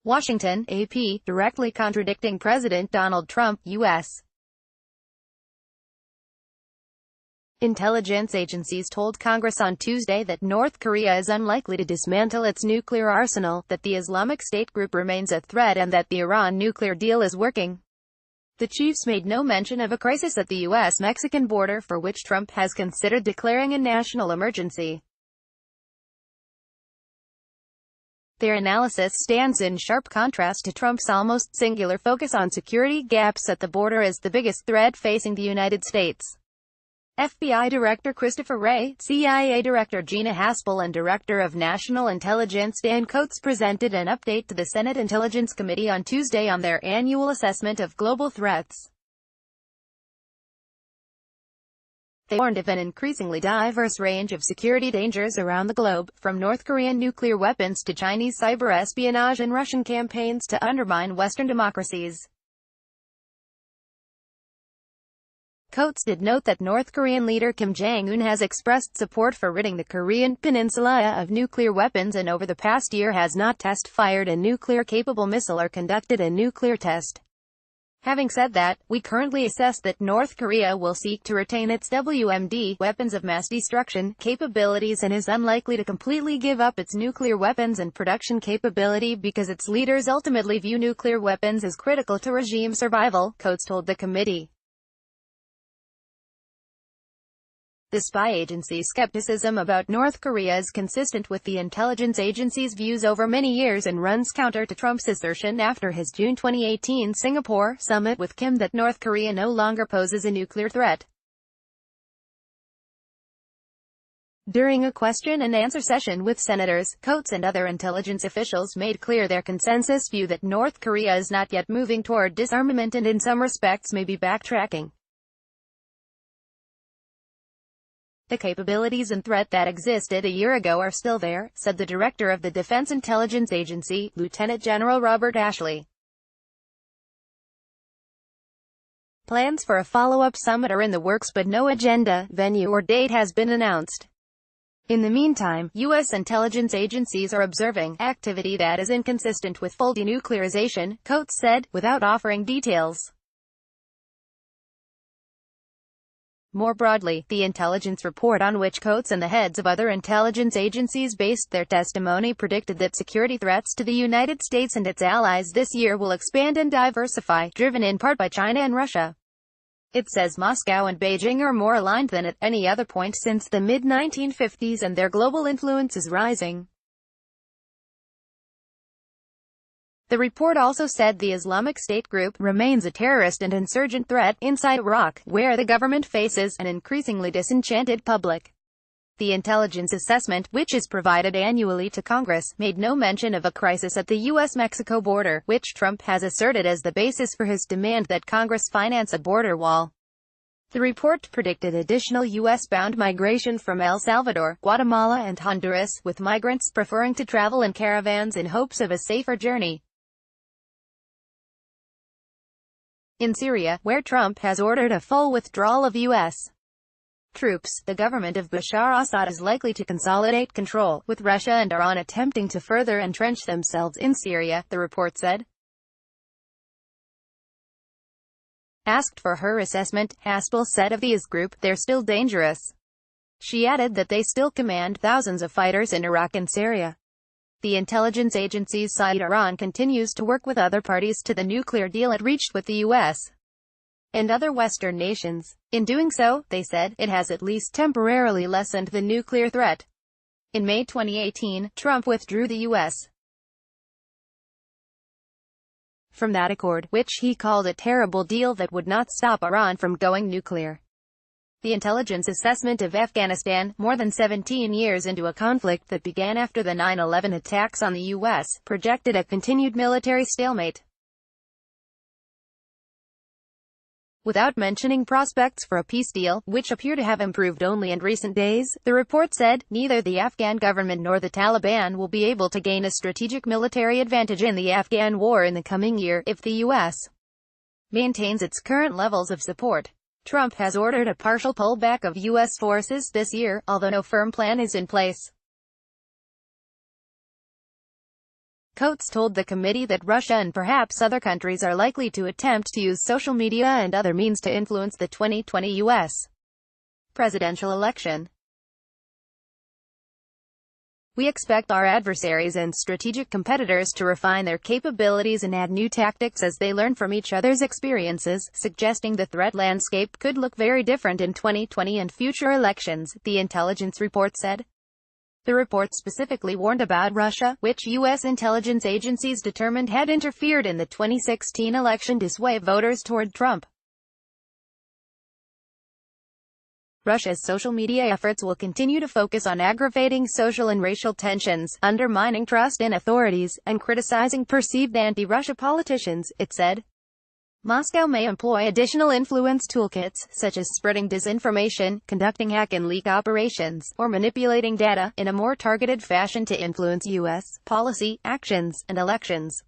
Washington, AP, directly contradicting President Donald Trump, U.S. Intelligence agencies told Congress on Tuesday that North Korea is unlikely to dismantle its nuclear arsenal, that the Islamic State group remains a threat, and that the Iran nuclear deal is working. The chiefs made no mention of a crisis at the U.S.-Mexican border, for which Trump has considered declaring a national emergency. Their analysis stands in sharp contrast to Trump's almost singular focus on security gaps at the border as the biggest threat facing the United States. FBI Director Christopher Wray, CIA Director Gina Haspel, and Director of National Intelligence Dan Coats presented an update to the Senate Intelligence Committee on Tuesday on their annual assessment of global threats. They warned of an increasingly diverse range of security dangers around the globe, from North Korean nuclear weapons to Chinese cyber espionage and Russian campaigns to undermine Western democracies. Coats did note that North Korean leader Kim Jong-un has expressed support for ridding the Korean peninsula of nuclear weapons and over the past year has not test-fired a nuclear-capable missile or conducted a nuclear test. Having said that, we currently assess that North Korea will seek to retain its WMD, weapons of mass destruction, capabilities and is unlikely to completely give up its nuclear weapons and production capability because its leaders ultimately view nuclear weapons as critical to regime survival, Coats told the committee. The spy agency's skepticism about North Korea is consistent with the intelligence agency's views over many years and runs counter to Trump's assertion after his June 2018 Singapore summit with Kim that North Korea no longer poses a nuclear threat. During a question-and-answer session with senators, Coats and other intelligence officials made clear their consensus view that North Korea is not yet moving toward disarmament and in some respects may be backtracking. The capabilities and threat that existed a year ago are still there, said the director of the Defense Intelligence Agency, Lieutenant General Robert Ashley. Plans for a follow-up summit are in the works but no agenda, venue or date has been announced. In the meantime, U.S. intelligence agencies are observing activity that is inconsistent with full denuclearization, Coats said, without offering details. More broadly, the intelligence report on which Coats and the heads of other intelligence agencies based their testimony predicted that security threats to the United States and its allies this year will expand and diversify, driven in part by China and Russia. It says Moscow and Beijing are more aligned than at any other point since the mid-1950s and their global influence is rising. The report also said the Islamic State group remains a terrorist and insurgent threat inside Iraq, where the government faces an increasingly disenchanted public. The intelligence assessment, which is provided annually to Congress, made no mention of a crisis at the U.S.-Mexico border, which Trump has asserted as the basis for his demand that Congress finance a border wall. The report predicted additional U.S.-bound migration from El Salvador, Guatemala and Honduras, with migrants preferring to travel in caravans in hopes of a safer journey. In Syria, where Trump has ordered a full withdrawal of U.S. troops, the government of Bashar Assad is likely to consolidate control, with Russia and Iran attempting to further entrench themselves in Syria, the report said. Asked for her assessment, Haspel said of the IS group, "They're still dangerous." She added that they still command thousands of fighters in Iraq and Syria. The intelligence agencies cite Iran continues to work with other parties to the nuclear deal it reached with the U.S. and other Western nations. In doing so, they said, it has at least temporarily lessened the nuclear threat. In May 2018, Trump withdrew the U.S. from that accord, which he called a terrible deal that would not stop Iran from going nuclear. The intelligence assessment of Afghanistan, more than 17 years into a conflict that began after the 9/11 attacks on the U.S., projected a continued military stalemate. Without mentioning prospects for a peace deal, which appear to have improved only in recent days, the report said, neither the Afghan government nor the Taliban will be able to gain a strategic military advantage in the Afghan war in the coming year, if the U.S. maintains its current levels of support. Trump has ordered a partial pullback of U.S. forces this year, although no firm plan is in place. Coates told the committee that Russia and perhaps other countries are likely to attempt to use social media and other means to influence the 2020 U.S. presidential election. We expect our adversaries and strategic competitors to refine their capabilities and add new tactics as they learn from each other's experiences, suggesting the threat landscape could look very different in 2020 and future elections, the intelligence report said. The report specifically warned about Russia, which U.S. intelligence agencies determined had interfered in the 2016 election to sway voters toward Trump. Russia's social media efforts will continue to focus on aggravating social and racial tensions, undermining trust in authorities, and criticizing perceived anti-Russia politicians, it said. Moscow may employ additional influence toolkits, such as spreading disinformation, conducting hack and leak operations, or manipulating data, in a more targeted fashion to influence U.S. policy, actions, and elections.